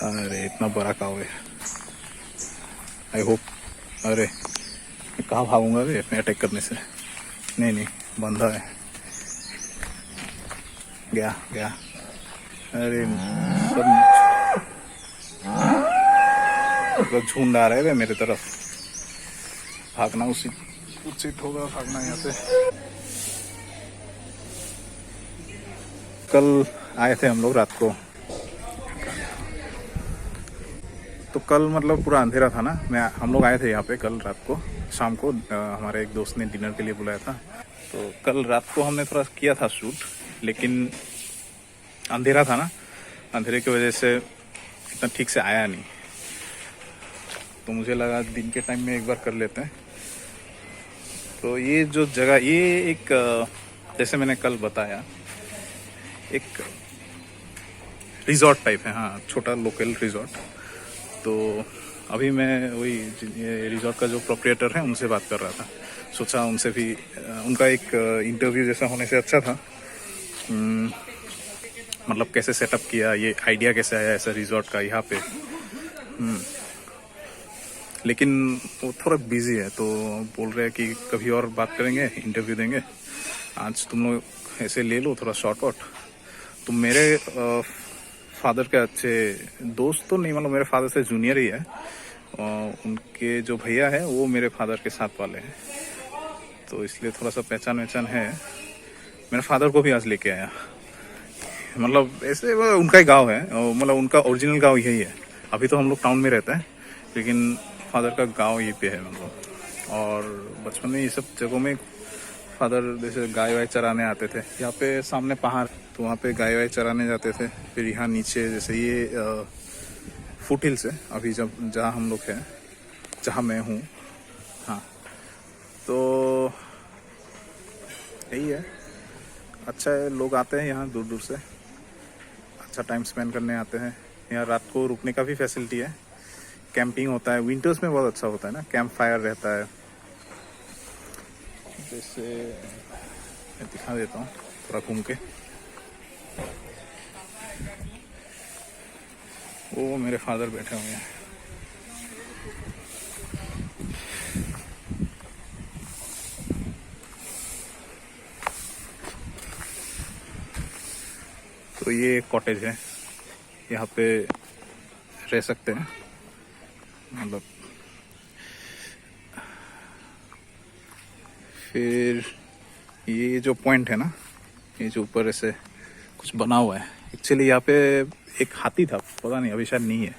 अरे इतना बड़ा काव है। I hope. अरे कहाँ भागूंगा रे मैं अटैक करने से। नहीं नहीं, बंधा है। गया गया। अरे सब झुंड आ रहे थे मेरे तरफ। भागना उचित होगा, भागना यहाँ से। कल आए थे हम लोग रात को, तो कल मतलब पूरा अंधेरा था ना। हम लोग आए थे यहाँ पे कल रात को शाम को। हमारे एक दोस्त ने डिनर के लिए बुलाया था, तो कल रात को हमने थोड़ा किया था शूट, लेकिन अंधेरा था ना। अंधेरे की वजह से इतना ठीक से आया नहीं, तो मुझे लगा दिन के टाइम में एक बार कर लेते हैं। तो ये जो जगह, ये एक जैसे मैंने कल बताया, एक रिजॉर्ट टाइप है। हाँ, छोटा लोकल रिजॉर्ट। तो अभी मैं वही रिजॉर्ट का जो प्रोप्रिएटर है उनसे बात कर रहा था। सोचा उनसे भी उनका एक इंटरव्यू जैसा होने से अच्छा था। मतलब कैसे सेटअप किया, ये आइडिया कैसे आया ऐसा रिजॉर्ट का यहाँ पे। लेकिन वो थोड़ा बिजी है, तो बोल रहे हैं कि कभी और बात करेंगे, इंटरव्यू देंगे। आज तुम लोग ऐसे ले लो थोड़ा शॉर्ट आउट। तो मेरे फादर के अच्छे दोस्त तो नहीं, मतलब मेरे फादर से जूनियर ही है। उनके जो भैया है वो मेरे फादर के साथ वाले हैं, तो इसलिए थोड़ा सा पहचान वहचान है। मेरे फादर को भी आज लेके आया। मतलब ऐसे उनका ही गांव है, मतलब उनका ओरिजिनल गांव यही है। अभी तो हम लोग टाउन में रहते हैं, लेकिन फादर का गांव यहीं पे है मतलब। और बचपन में ये सब जगहों में फादर जैसे गाय वाय चराने आते थे। यहाँ पे सामने पहाड़, तो वहाँ पे गाय वाय चराने जाते थे। फिर यहाँ नीचे जैसे ये फुट हिल्स है अभी जहाँ हम लोग हैं, जहाँ मैं हूँ। हाँ, तो यही है। अच्छा है, लोग आते हैं यहाँ दूर दूर से, अच्छा टाइम स्पेंड करने आते हैं। यहाँ रात को रुकने का भी फैसिलिटी है। कैंपिंग होता है, विंटर्स में बहुत अच्छा होता है ना, कैंप फायर रहता है। जैसे मैं दिखा देता हूँ थोड़ा घूम के। वो मेरे फादर बैठे हुए हैं। तो ये एक कॉटेज है, यहाँ पे रह सकते हैं। मतलब फिर ये जो पॉइंट है ना, ये जो ऊपर ऐसे कुछ बना हुआ है, एक्चुअली यहाँ पे एक हाथी था, पता नहीं अभी शायद नहीं है।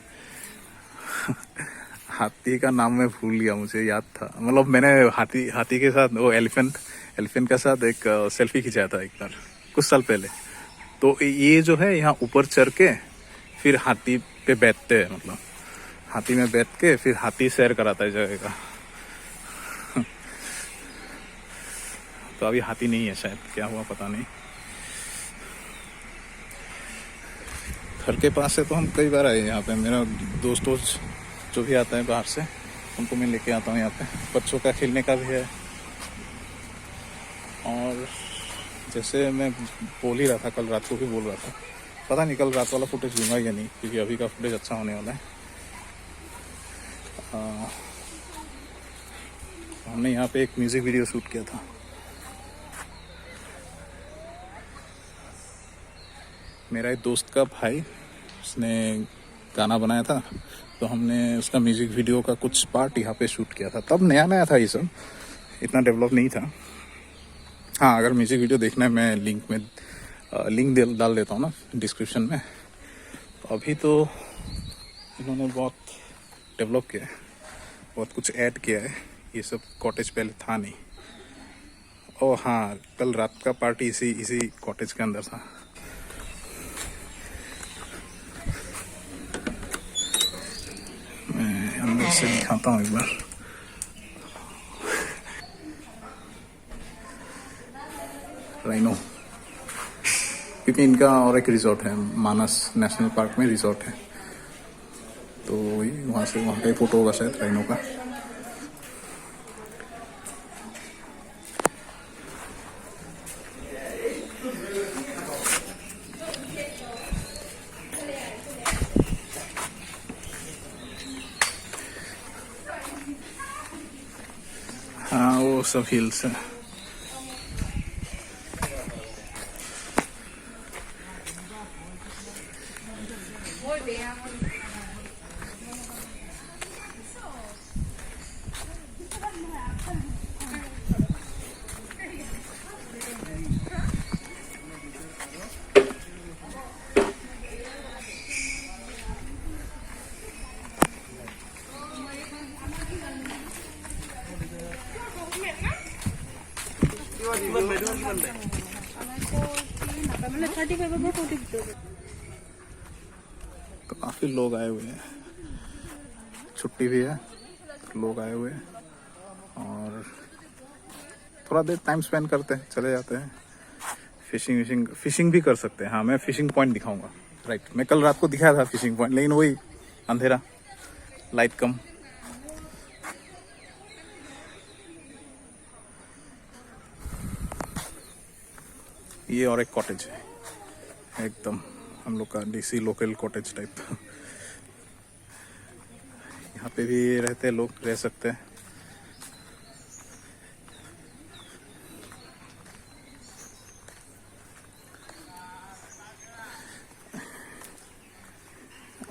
हाथी का नाम मैं भूल गया, मुझे याद था। मतलब मैंने हाथी के साथ, वो एलिफेंट के साथ एक सेल्फी खिंचाया था एक बार कुछ साल पहले। तो ये जो है यहाँ ऊपर चढ़ के फिर हाथी पे बैठते हैं, मतलब हाथी में बैठ के फिर हाथी सैर कराता है जगह का। तो अभी हाथी नहीं है शायद, क्या हुआ पता नहीं। घर के पास है तो हम कई बार आए यहाँ पे। मेरा दोस्त जो भी आता है बाहर से, उनको मैं लेके आता हूँ यहाँ पे। बच्चों का खेलने का भी है। और जैसे मैं बोल ही रहा था, कल रात को भी बोल रहा था, पता नहीं कल रात वाला फुटेज लूँगा या नहीं, क्योंकि अभी का फुटेज अच्छा होने वाला है। हमने यहाँ पे एक म्यूज़िक वीडियो शूट किया था। मेरा एक दोस्त का भाई, उसने गाना बनाया था, तो हमने उसका म्यूज़िक वीडियो का कुछ पार्ट यहाँ पे शूट किया था। तब नया नया था ये सब, इतना डेवलप नहीं था। हाँ, अगर म्यूज़िक वीडियो देखना है, मैं लिंक डाल देता हूँ ना डिस्क्रिप्शन में। अभी तो इन्होंने बहुत डेवलप किया है, बहुत कुछ ऐड किया है। ये सब कॉटेज पहले था नहीं। और हाँ, कल रात का पार्टी इसी कॉटेज के अंदर था। मैं अंदर से दिखाता हूँ एक बार। राइनो, क्योंकि इनका और एक रिजॉर्ट है, मानस नेशनल पार्क में रिजॉर्ट है, तो वही वहाँ का ही फोटो होगा शायद राइनो का। सब हिल्स है। तो काफी लोग आए हुए हैं, छुट्टी भी है, लोग आए हुए हैं और थोड़ा देर टाइम स्पेंड करते हैं, चले जाते हैं। फिशिंग भी कर सकते हैं। हाँ, मैं फिशिंग पॉइंट दिखाऊंगा। राइट, मैं कल रात को दिखाया था फिशिंग पॉइंट, लेकिन वही अंधेरा, लाइट कम। ये और एक कॉटेज है, एकदम हम लोग का डीसी लोकल कॉटेज टाइप। यहाँ पे भी रहते हैं लोग, रह सकते हैं।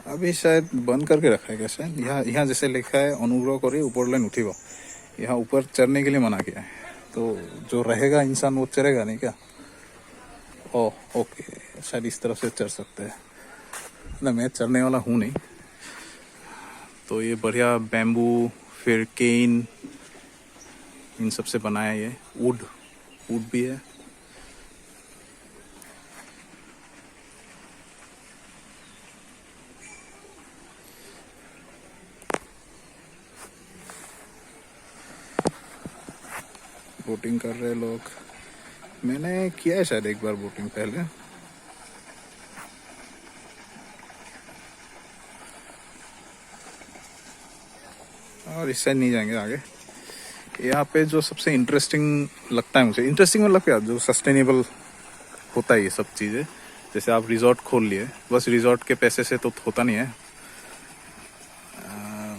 अभी शायद बंद करके रखा है क्या शायद। यहाँ जैसे लिखा है अनुग्रह करिए ऊपर लाइन उठिबो, यहाँ ऊपर चढ़ने के लिए मना किया है। तो जो रहेगा इंसान वो चढ़ेगा नहीं क्या? ओके, शायद इस तरफ से चढ़ सकते हैं ना। मैं चढ़ने वाला हूँ नहीं। तो ये बढ़िया बैम्बू फिर केन इन सब से बनाया, ये वुड भी है। बोटिंग कर रहे लोग, मैंने किया है शायद एक बार बोटिंग पहले। और इस साइड नहीं जाएंगे आगे। यहाँ पे जो सबसे इंटरेस्टिंग लगता है मुझे, इंटरेस्टिंग मतलब क्या, जो सस्टेनेबल होता है ये सब चीज़ें। जैसे आप रिजॉर्ट खोल लिए, बस रिजॉर्ट के पैसे से तो होता नहीं है।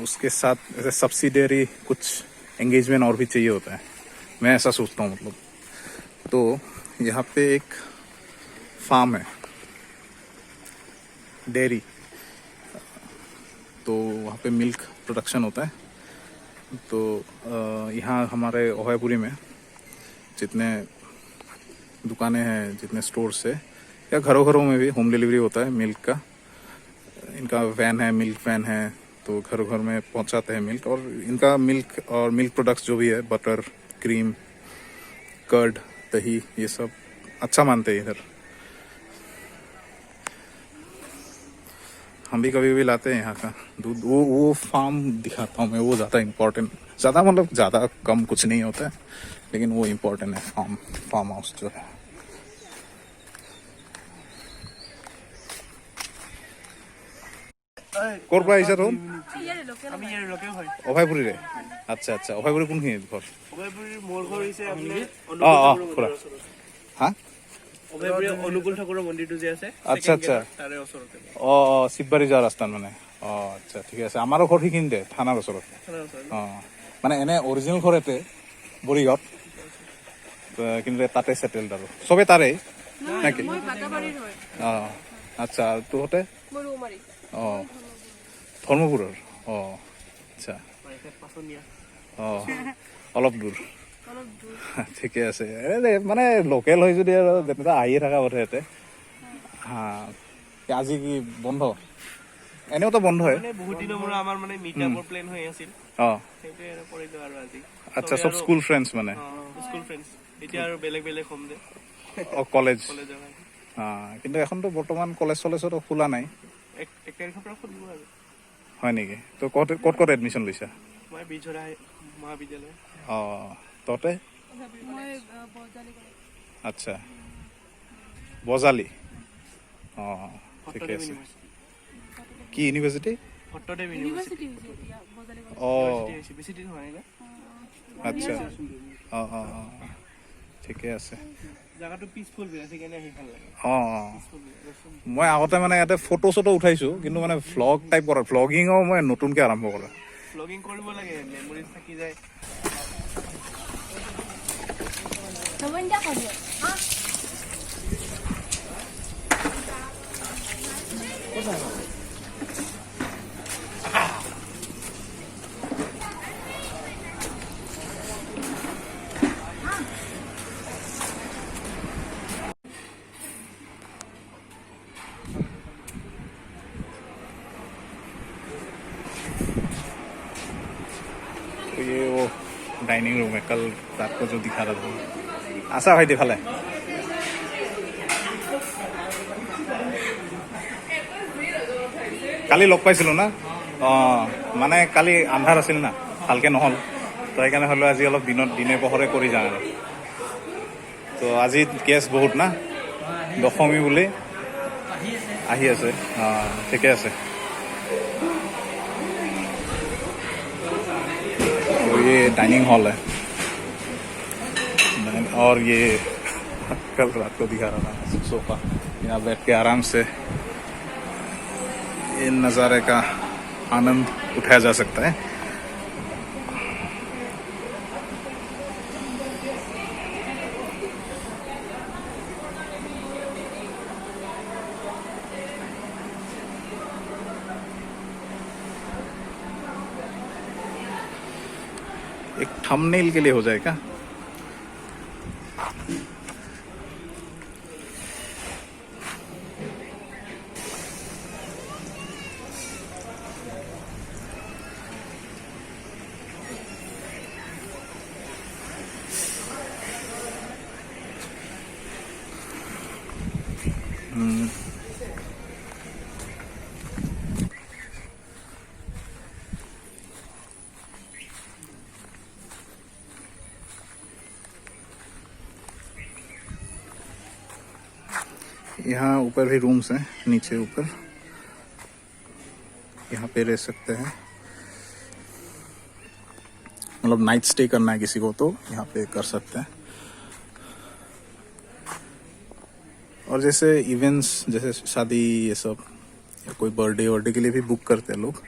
उसके साथ ऐसे सब्सिडियरी कुछ एंगेजमेंट और भी चाहिए होता है, मैं ऐसा सोचता हूँ। मतलब तो यहाँ पे एक फार्म है, डेयरी, तो वहाँ पे मिल्क प्रोडक्शन होता है। तो यहाँ हमारे ओहायपुरी में जितने दुकानें हैं, जितने स्टोर्स है, या घरों में भी होम डिलीवरी होता है मिल्क का। इनका वैन है, मिल्क वैन है, तो घर में पहुँचाते हैं मिल्क। और इनका मिल्क और मिल्क प्रोडक्ट्स जो भी है, बटर, क्रीम, कर्ड, दही, ये सब अच्छा मानते हैं इधर। हम भी कभी लाते हैं यहाँ का दूध। वो फार्म दिखाता हूँ मैं, वो ज़्यादा इम्पोर्टेंट, ज़्यादा मतलब ज़्यादा कम कुछ नहीं होता है, लेकिन वो इम्पोर्टेंट है। फार्म हाउस जो है। ক'ৰ পৰা আহিছা তুমি? অভয়পুৰীৰে। আচ্ছা আচ্ছা, অভয়পুৰী কোনখিনিত ঘৰ? অভয়পুৰীৰ মোৰ ঘৰ হৈছে আপোনাৰ খুৰা। হা, অনুকূল ঠাকুৰৰ মন্দিৰটো যে আছে, আচ্ছা আচ্ছা, তাৰে ওচৰতে। শিৱবাৰী যোৱা ৰাস্তাত মানে। আচ্ছা, ঠিক আছে। আমাৰো ঘৰ সেইখিনিতে, থানাৰ ওচৰত। মানে এনে অৰিজিনেল ঘৰ এতে বৰিগাঁৱত, কিন্তু তাতে ছেটেলড আৰু চবে তাৰে নেকি? আচ্ছা, তোহঁতে? ধৰ্মপুৰৰ। আচ্ছা, অলপ দূৰ। ঠিকে আছে। মানে লোকেল হয় যদি আৰু তেনেকুৱা আহিয়ে থকা কথা ইয়াতে। হা, আজি কি বন্ধ? এনেওতো বন্ধ হয়। বহুত দিনৰ মূৰত আমাৰ মানে মিটআপৰ প্লেন হৈ আছিল। সেইটোৱে আৰু কৰিলো আৰু আজি। আচ্ছা, সব স্কুল ফ্ৰেণ্ডছ মানে? School friends. এতিয়া আৰু বেলেগ হ'ম দে। কলেজ। কিন্তু এখনতো বৰ্তমান কলেজ চলেজতো খোলা নাই। 1 তাৰিখৰ পৰা খুলিব আৰু। হয় নেকি? তো ক'ত এডমিশ্যন লৈছা? মই বিজৰা মহাবিদ্যালয়। তহঁতে? আচ্ছা, বজালি। ঠিকে আছে। কি ইউনিভাৰ্চিটি? ভট্টদেৱ ইউনিভাৰ্চিটি। বেছি দিন হোৱা নাই। আচ্ছা, ঠিকে আছে। জাগাটো পিছফুল সেইকাৰণে আহি ভাল লাগে। মই আগতে মানে ইয়াতে ফটো চটো উঠাইছো, কিন্তু মানে ভ্লগ টাইপ কৰা, ভ্লগিঙো মই নতুনকে আৰম্ভ কৰা। ভ্লগিং কৰিব লাগে, মেমৰিজ থাকি যায়। तो ये वो डाइनिंग रूम है, कल रात को जो दिखा रहा था। आशा भाई दिखाले কালি লগ পাইছিলোঁ না, মানে কালি আন্ধাৰ আছিল না, ভালকৈ নহ'ল, তো সেইকাৰণে হ'লেও আজি অলপ দিনে পোহৰে কৰি যাওঁ আৰু। তো আজি গেছ বহুত না, দশমী বুলি আহি আছে। ঠিকে আছে। तो ये डाइनिंग हॉल है, और ये कल रात को दिखा रहा था सोफा, यहाँ बैठ के आराम से इन नज़ारे का आनंद उठाया जा सकता है। एक थंबनेल के लिए हो जाएगा। यहाँ ऊपर भी रूम्स हैं, नीचे ऊपर, यहाँ पे रह सकते हैं। मतलब नाइट स्टे करना है किसी को तो यहाँ पे कर सकते हैं। और जैसे इवेंट्स, जैसे शादी, ये सब, या कोई बर्थडे के लिए भी बुक करते हैं लोग।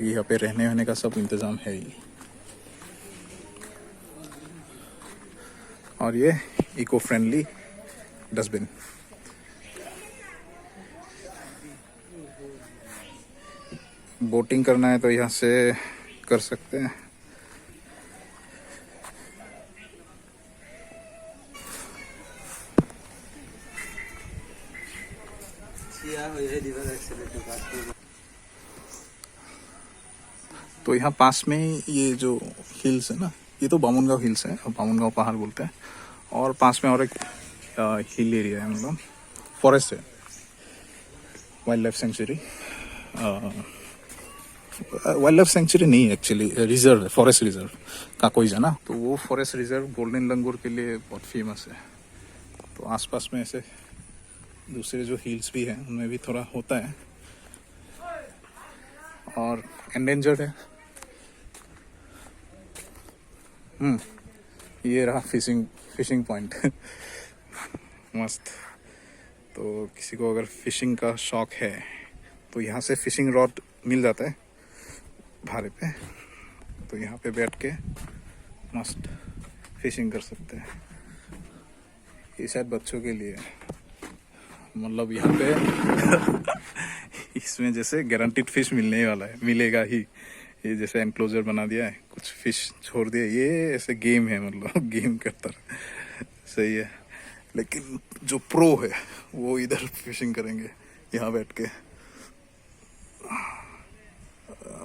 यहाँ पे रहने वहने का सब इंतज़ाम है ही। और ये इको फ्रेंडली डस्टबिन। बोटिंग करना है तो यहाँ से कर सकते हैं। तो यहाँ पास में ये जो हिल्स है ना, ये तो बामुनगांव हिल्स है, बामुनगांव पहाड़ बोलते हैं। और पास में और एक हिल एरिया है, मतलब फॉरेस्ट है, wild life sanctuary. Wild life sanctuary नहीं, एक्चुअली रिजर्व है, फॉरेस्ट रिजर्व काकोई जाना। तो वो फॉरेस्ट रिजर्व गोल्डन लंगूर के लिए बहुत फेमस है। तो आसपास में ऐसे दूसरे जो हिल्स भी हैं उनमें भी थोड़ा होता है। और एंडेंजर्ड है। ये रहा फिशिंग पॉइंट मस्त। तो किसी को अगर फिशिंग का शौक है तो यहाँ से फिशिंग रॉड मिल जाता है भाड़े पे, तो यहाँ पे बैठ के मस्त फिशिंग कर सकते हैं। ये शायद बच्चों के लिए, मतलब यहाँ पे इसमें जैसे गारंटीड फिश मिलने वाला है, मिलेगा ही। ये जैसे एनक्लोजर बना दिया है, कुछ फिश छोड़ दिया, ये ऐसे गेम है, मतलब गेम करता है। सही है, लेकिन जो प्रो है वो इधर फिशिंग करेंगे यहाँ बैठ के।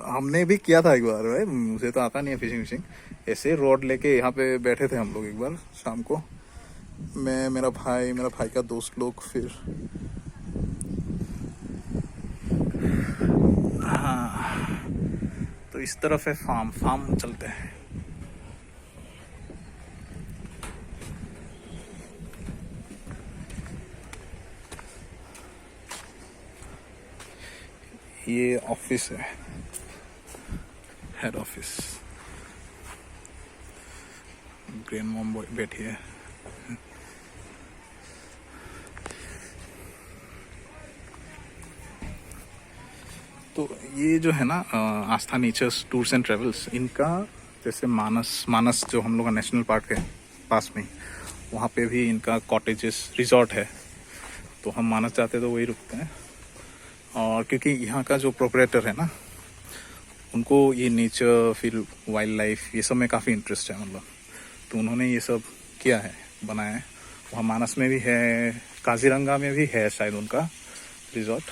हमने भी किया था एक बार, भाई मुझे तो आता नहीं है फिशिंग। ऐसे रॉड लेके यहाँ पे बैठे थे हम लोग एक बार शाम को, मैं, मेरा भाई का दोस्त लोग। फिर हाँ, तो इस तरफ है फार्म चलते हैं। ये ऑफिस है, हेड ऑफिस। ग्रैंड मॉम बैठी है। तो ये जो है ना आस्था नेचर्स टूर्स एंड ट्रेवल्स, इनका जैसे मानस जो हम लोग का नेशनल पार्क है, पास में, वहाँ पे भी इनका कॉटेजेस रिजॉर्ट है, तो हम मानस जाते तो वही रुकते हैं। और क्योंकि यहाँ का जो प्रोपरेटर है ना, उनको ये नेचर फिर वाइल्ड लाइफ ये सब में काफ़ी इंटरेस्ट है, मतलब तो उन्होंने ये सब किया है, बनाया है। वहाँ मानस में भी है, काजीरंगा में भी है शायद उनका रिजॉर्ट।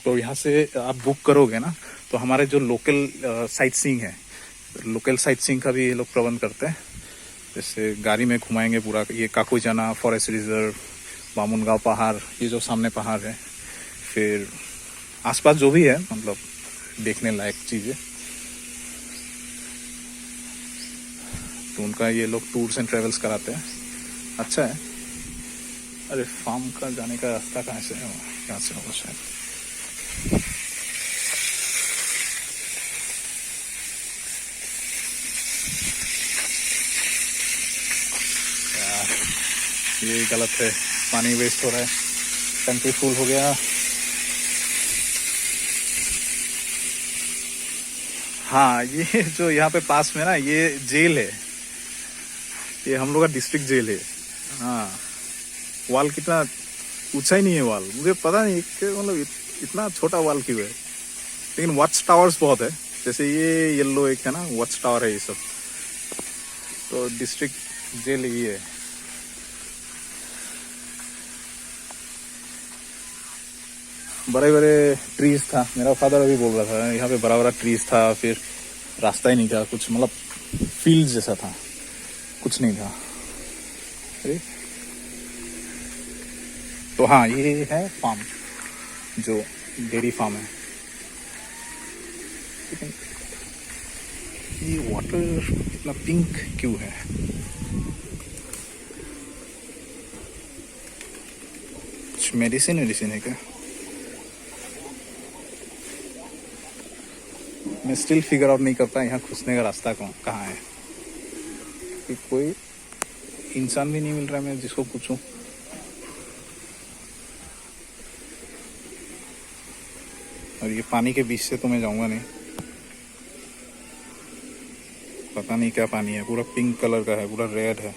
तो यहाँ से आप बुक करोगे ना, तो हमारे जो लोकल साइट सीइंग है, लोकल साइट सीइंग का भी ये लोग प्रबंध करते हैं। जैसे गाड़ी में घुमाएंगे पूरा, ये काकुजाना फॉरेस्ट रिजर्व, बामुनगांव पहाड़, ये जो सामने पहाड़ है, फिर आसपास जो भी है मतलब देखने लायक चीज़ें, तो उनका ये लोग टूर्स एंड ट्रेवल्स कराते हैं, अच्छा है। अरे फार्म का जाने का रास्ता कहाँ से है, यहाँ से होगा शायद। ये गलत है, पानी वेस्ट हो रहा है, टंकी फुल हो गया। हाँ, ये जो यहाँ पे पास में ना, ये जेल है, ये हम लोग का डिस्ट्रिक्ट जेल है। हाँ, वाल कितना ऊंचा ही नहीं है वाल, मुझे पता नहीं कि मतलब इतना छोटा वाल क्यों है, लेकिन वॉच टावर्स बहुत है। जैसे ये येलो एक है ना, वॉच टावर है ये सब। तो डिस्ट्रिक्ट जेल ये है। बड़े बड़े ट्रीज था, मेरा फादर अभी बोल रहा था यहाँ पे बड़ा बड़ा ट्रीज था, फिर रास्ता ही नहीं था कुछ, मतलब फील्ड जैसा था, कुछ नहीं था। अरे तो हाँ, ये है फार्म, जो डेयरी फार्म है। ये वाटर इतना पिंक क्यों है? कुछ मेडिसिन है क्या? मैं स्टिल फिगर आउट नहीं करता यहाँ घुसने का रास्ता कहाँ है, कि कोई इंसान भी नहीं मिल रहा मैं जिसको पूछूं। और ये पानी के बीच से तो मैं जाऊंगा नहीं, पता नहीं क्या पानी है, पूरा पिंक कलर का है, पूरा रेड है।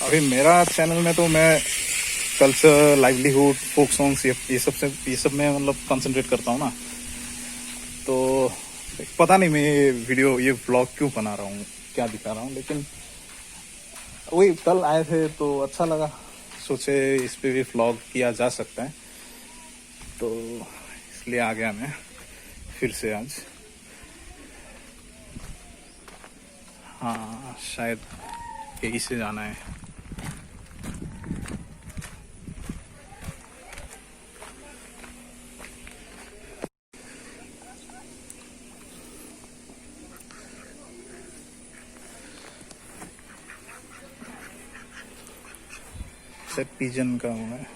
अभी मेरा चैनल में तो मैं कल्चर, लाइवलीहुड, फोक सॉन्ग्स ये सब में मतलब कंसंट्रेट करता हूँ ना, तो पता नहीं मैं ये वीडियो, ये व्लॉग क्यों बना रहा हूँ, क्या दिखा रहा हूँ, लेकिन वही कल आए थे तो अच्छा लगा, सोचे इस पे भी व्लॉग किया जा सकता है, तो इसलिए आ गया मैं फिर से आज। हाँ, शायद यही से जाना है। शायद पिजन का हुआ है,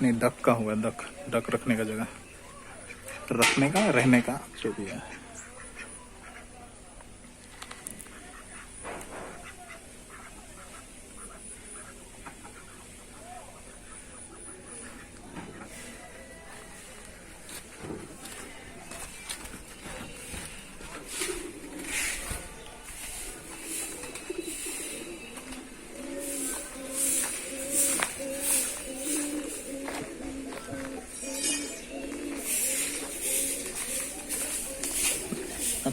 नहीं डक का हुआ है, डक रखने का जगह, रखने का, रहने का, जो भी है।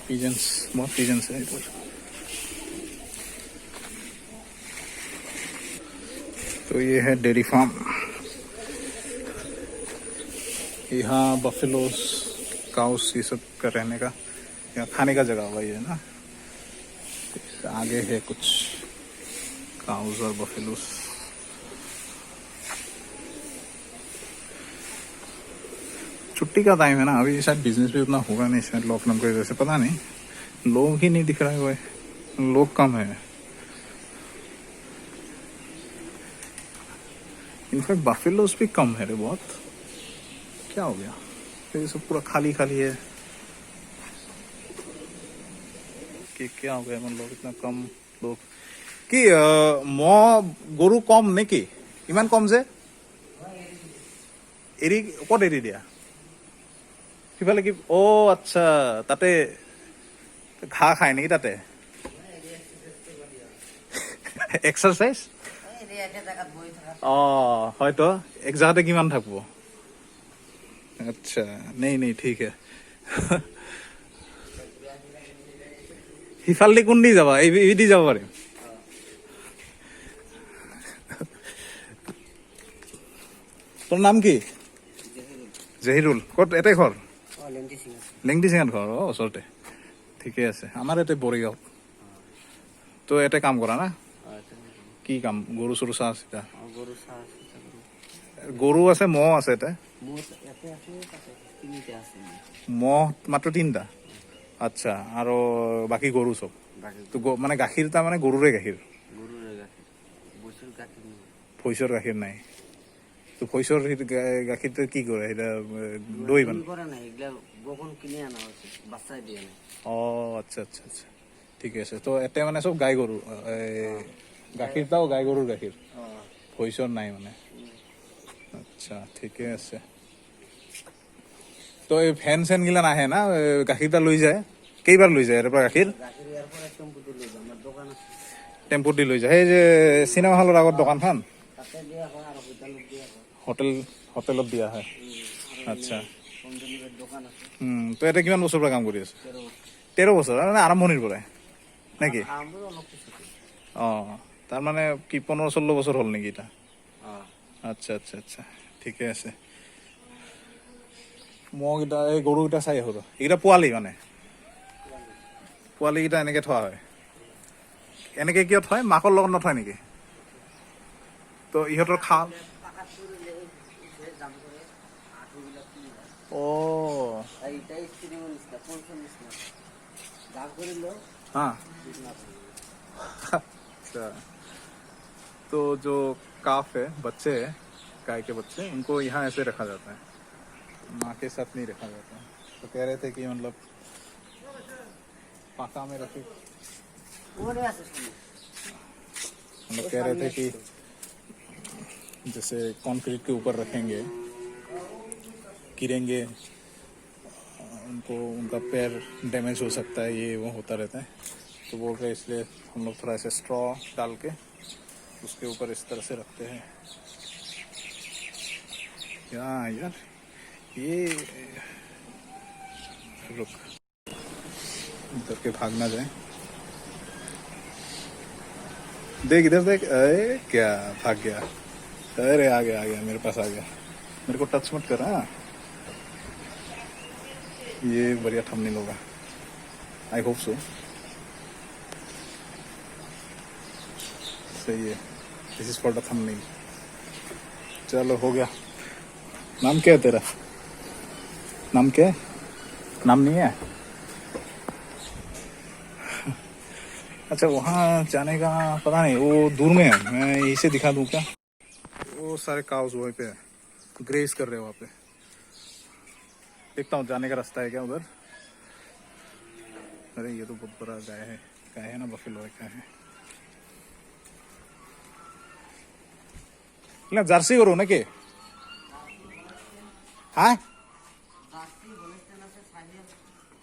पिजन्स, बहुत पिजन्स है इधर। तो ये है डेयरी फार्म, यहाँ बफेलोस, काउस ये सब का रहने का, यहाँ खाने का जगह हुआ ये ना। आगे है कुछ काउस और बफेलोस। छुट्टी का टाइम है ना, अभी शायद बिजनेस भी उतना होगा नहीं शायद, लॉकडाउन की वजह से, पता नहीं, लोग ही नहीं दिख रहे हुए, लोग कम है। इनफैक्ट बफेलोस भी कम है रे बहुत, क्या हो गया, तो ये सब पूरा खाली खाली है कि क्या हो गया, मतलब इतना कम लोग कि গরু কম নাকি, ইমান কম যে এরি কত এৰি দিয়া সিফালে কি অ আচ্ছা তাতে ঘাঁহ খায় নেকি তাতে এক্সাৰচাইজ অ হয়তো এক জাগাতে কিমান থাকব আচ্ছা নেই নেই ঠিক হে সিফালে কোন দি যাবা এই দি যাব পাৰিম তোৰ নাম কি জহিৰুল ক'ত এতে ঘৰ লেংটি চিঙাত ঘৰ অ ওচৰতে ঠিকে আছে আমাৰ ইয়াতে বৰিগাঁও তো ইয়াতে কাম কৰা না কি কাম গৰু চৰু চাহ চিতা গৰু আছে ম'হ আছে ইয়াতে ম'হ মাত্ৰ 3টা আচ্ছা আৰু বাকী গৰু চব তো মানে গাখীৰ তাৰ মানে গৰুৰে গাখীৰ ভৈঁচৰ গাখীৰ নাই তো ভৈঁচৰ গাখীৰটো কি কৰে এটা দৈ মানে অ আচ্ছা আচ্ছা আচ্ছা ঠিকে আছে তো এতে মানে চব গাই গৰু গাখীৰটাও গাই গৰুৰ গাখীৰ ভৈঁচৰ নাই মানে আচ্ছা ঠিকে আছে তো এই ফেন চেন গিলা নাহে না গাখীৰটা লৈ যায় কেইবাৰ লৈ যায় ইয়াৰ পৰা গাখীৰ টেম্পু দি লৈ যায় সেই যে চিনেমা হলৰ আগত দোকানখন হোটেলত দিয়া হয় আচ্ছা তো ইয়াতে কিমান বছৰৰ পৰা কাম কৰি আছে 13 বছৰ মানে আৰম্ভণিৰ পৰাই নেকি অঁ তাৰমানে কি 15-16 বছৰ হ'ল নেকি এটা আচ্ছা আচ্ছা আচ্ছা ঠিকে আছে মহকেইটা এই গৰুকেইটা চাই আহোঁ এইকেইটা পোৱালি মানে পোৱালিকেইটা এনেকৈ থোৱা হয় এনেকৈ কিয় থয় মাকৰ লগত নথয় নেকি তো ইহঁতৰ খা ओ हाँ अच्छा तो जो काफ है बच्चे है गाय के बच्चे उनको यहाँ ऐसे रखा जाता है माँ के साथ नहीं रखा जाता है तो कह रहे थे कि मतलब पाका में रखे मतलब कह रहे थे कि जैसे कंक्रीट के ऊपर रखेंगे गिरेंगे उनको उनका पैर डैमेज हो सकता है ये वो होता रहता है तो बोल रहे इसलिए हम लोग थोड़ा ऐसे स्ट्रॉ डाल के उसके ऊपर इस तरह से रखते हैं यार ये रुक इधर के भाग ना जाए देख इधर देख अरे क्या भाग गया अरे आ गया मेरे पास आ गया मेरे को टच मत कर हाँ ये बढ़िया थंबनेल होगा आई होप सो सही है this is for the thumbnail चलो हो गया नाम क्या है तेरा नाम क्या है नाम नहीं है अच्छा वहाँ जाने का पता नहीं वो दूर में है मैं इसे दिखा दूँ क्या वो सारे काउस वहीं पे है ग्रेस कर रहे हैं वहाँ पे देखता हूँ जाने का रास्ता है क्या उधर अरे ये तो बहुत बड़ा गाय है ना बफेलो है ना জার্সি গরু নাকি হ্যাঁ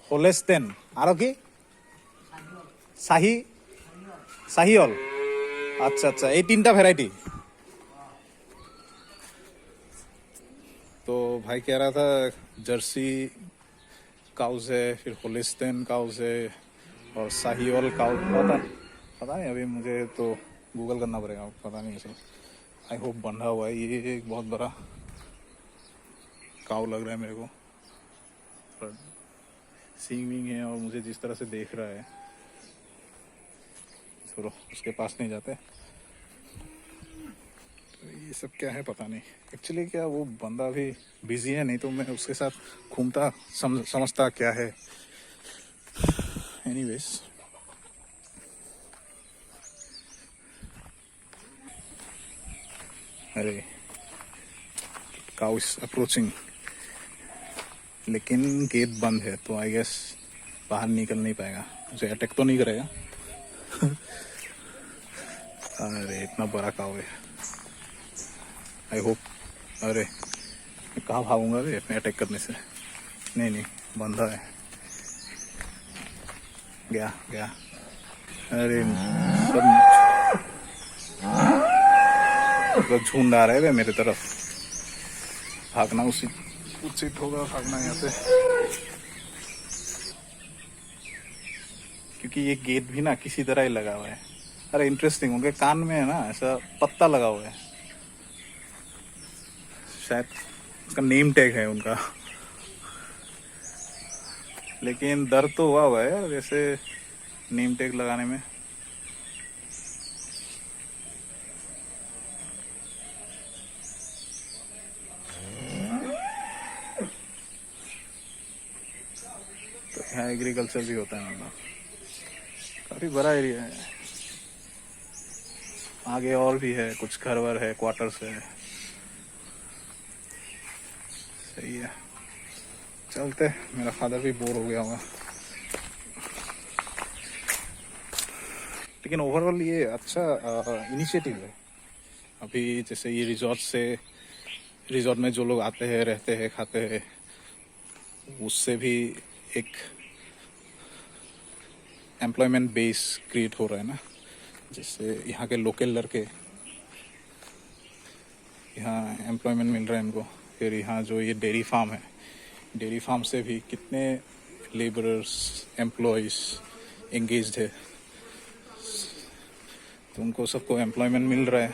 হোলেস্টেন আরো কি শাহিওয়াল আচ্ছা আচ্ছা এই 3টা ভ্যারাইটি तो भाई कह रहा था जर्सी काउस है फिर होलिस्टेन काउस है और साहिवाल काउस पता नहीं अभी मुझे तो गूगल करना पड़ेगा पता नहीं इसे आई होप बंधा हुआ है ये एक बहुत बड़ा काउ लग रहा है मेरे को पर सींग विंग है और मुझे जिस तरह से देख रहा है चलो उसके पास नहीं जाते ये सब क्या है पता नहीं एक्चुअली क्या वो बंदा भी बिजी है नहीं तो मैं उसके साथ घूमता समझता क्या है एनीवेज अरे काउ इज अप्रोचिंग लेकिन गेट बंद है तो आई गेस बाहर निकल नहीं पाएगा उसे अटैक तो नहीं करेगा अरे इतना बड़ा काउ है आई होप अरे मैं कहाँ भागूंगा रे अपने अटैक करने से नहीं नहीं बंधा है। गया गया। अरे सब झुंड आ रहे थे मेरे तरफ। भागना उचित होगा, भागना यहाँ से, क्योंकि ये गेट भी ना किसी तरह ही लगा हुआ है। अरे इंटरेस्टिंग, उनके कान में है ना ऐसा पत्ता लगा हुआ है, शायद उसका नेम टैग है उनका। लेकिन दर्द तो हुआ है यार वैसे नेम टैग लगाने में। तो यहाँ एग्रीकल्चर भी होता है, मतलब काफी बड़ा एरिया है। आगे और भी है, कुछ घर वर है, क्वार्टर्स है। सही है, चलते। मेरा फादर भी बोर हो गया होगा। लेकिन ओवरऑल ये अच्छा इनिशिएटिव है। अभी जैसे ये रिजॉर्ट में जो लोग आते हैं, रहते हैं, खाते हैं, उससे भी एक एम्प्लॉयमेंट बेस क्रिएट हो रहा है ना। जिससे यहाँ के लोकल लड़के, यहाँ एम्प्लॉयमेंट मिल रहा है इनको। फिर यहाँ जो ये डेयरी फार्म है, डेयरी फार्म से भी कितने लेबरर्स, एम्प्लॉयज एंगेज्ड है, तो उनको सबको एम्प्लॉयमेंट मिल रहा है।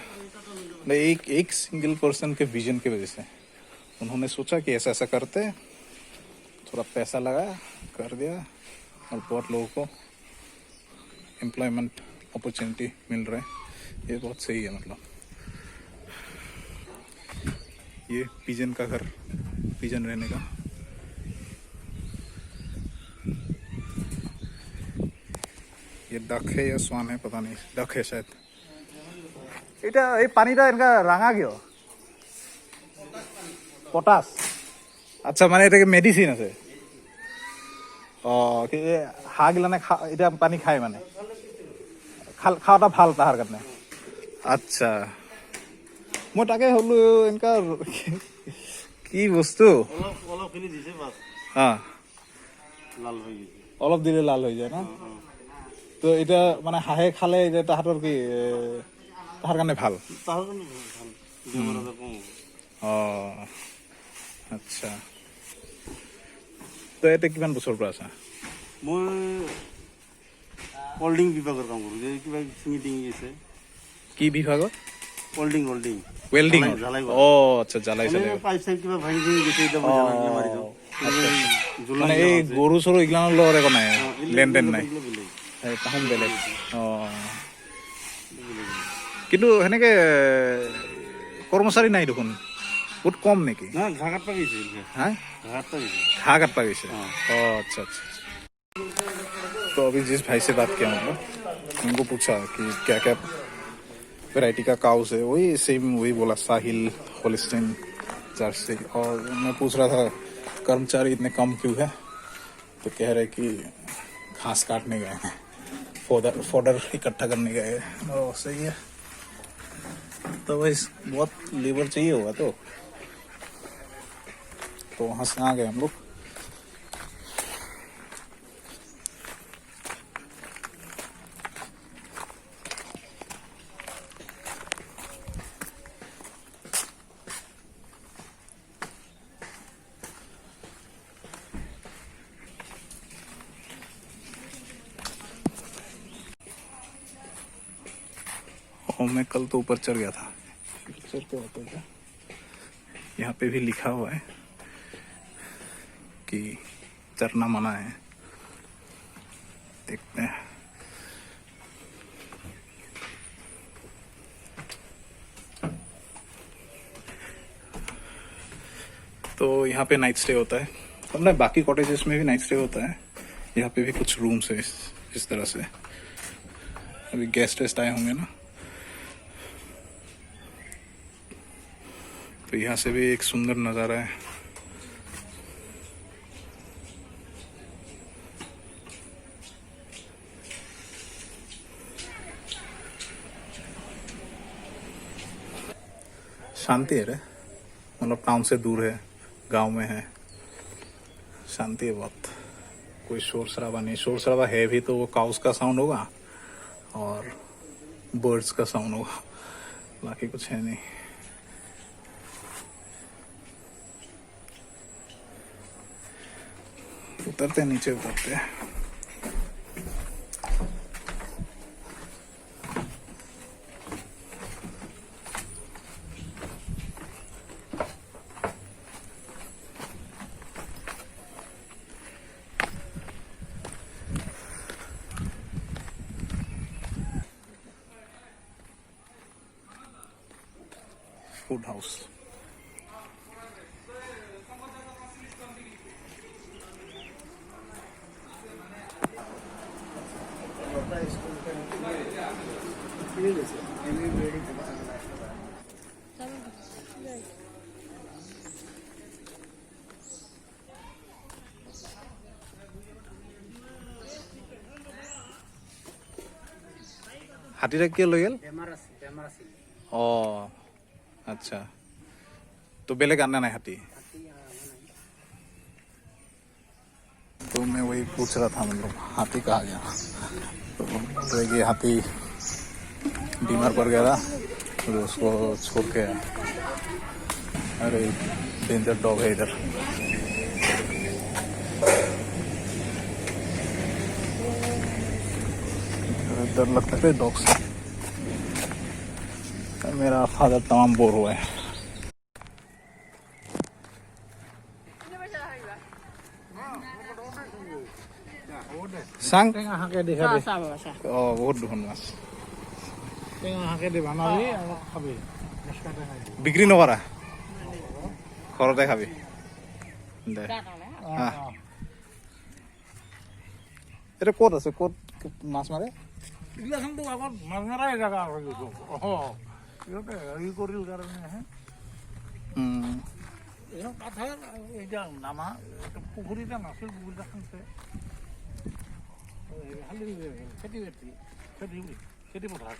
एक सिंगल पर्सन के विजन की वजह से उन्होंने सोचा कि ऐसा ऐसा करते हैं, थोड़ा पैसा लगाया, कर दिया, और बहुत लोगों को एम्प्लॉयमेंट अपॉर्चुनिटी मिल रहा है। ये बहुत सही है। मतलब ये पिजन का घर, पिजन रहने का। ये डक है या स्वान है पता नहीं, डक है शायद। এটা এই পানিটা এনকা রাঙা কিয়? পটাশ। আচ্ছা, মানে এটাকে মেডিসিন আছে। কি হাঁহ গিলানে এটা পানী খায়, মানে খাওয়াটা ভাল তাহাৰ কাৰণে। আচ্ছা, মই তাকে হলো এনকা কি বস্তু। অলপ দিলে লাল হৈ যায় না। তো এটা মানে হাঁহে খালে যে তাহাঁতৰ কি তাহাৰ কাৰণে ভাল। আচ্ছা, তো এটা কিমান বছৰৰ পৰা আছে? মই ওয়েল্ডিং বিভাগৰ কাম কৰোঁ। যে কিবা চিঙি টিঙি আছে। কি বিভাগত? Welding welding. আচ্ছা, জ্বালাই পাইপ চাইপ কিবা ভাঙি চিঙি গৈছে, এতিয়া মই জ্বালাই মাৰি দিওঁ। মানে এই গৰু চৰু এইগিলানৰ লগত একো নাই, লেনদেন নাই, তাহোন বেলেগ। কিন্তু সেনেকে কৰ্মচাৰী নাই দেখোন, বহুত কম নেকি? ঘাঁহ কাটবা গৈছে। ঘাঁহ কাটবা গৈছে। अच्छा। तो अभी जिस भाई से बात किया, मतलब उनको पूछा कि क्या क्या वैरायटी का काउस है, वही सेम वही बोला, साहिल, होलिस्टीन, जर्सी। और मैं पूछ रहा था कर्मचारी इतने कम क्यों है, तो कह रहे कि घास काटने गए हैं, फोडर इकट्ठा करने गए हैं। सही है, तो भाई बहुत लेबर चाहिए होगा, तो वहाँ से आ गए हम लोग। और मैं कल तो ऊपर चढ़ गया था। चढ़ के होता है, यहाँ पे भी लिखा हुआ है कि चढ़ना मना है। देखते हैं। तो यहाँ पे नाइट स्टे होता है, मतलब बाकी कॉटेजेस में भी नाइट स्टे होता है। यहाँ पे भी कुछ रूम्स है इस तरह से। अभी गेस्ट वेस्ट आए होंगे ना, तो यहाँ से भी एक सुंदर नज़ारा है। शांति है रे, मतलब टाउन से दूर है, गांव में है, शांति है बहुत, कोई शोर शराबा नहीं। शोर शराबा है भी तो वो काउस का साउंड होगा और बर्ड्स का साउंड होगा, बाकी कुछ है नहीं। उतरते नीचे उतरते हैं। Food house. হাতীটা কিয় লৈ গেল? অ अच्छा, तो बेलेग आना नहीं हाथी? तो मैं वही पूछ रहा था, मतलब हाथी कहाँ गया? तो ये हाथी बीमार पड़ गया था तो उसको छोड़ के, अरे डेंजर डॉग है इधर। डर लगता है डॉग से। मेरा फादर तमाम बोर हुआ है। सांग টেঙা শাকে দি খাবি অ বহুত দুখন মাছ টেঙা শাকে দি বনাবি আৰু খাবি বিক্ৰী নকৰা, ঘৰতে খাবি দে। এটা ক'ত আছে, ক'ত মাছ মাৰে? এইগিলাখনতো আগত মাছ মাৰাই জেগা হৈ গৈছে। সিহঁতে হেৰি কৰিল কাৰণেহে এইখন কাঠাৰ এতিয়া নামা পুখুৰীতে নাছিল, পুখুৰীতে খান্দিছে খালি খেতি পথাৰ।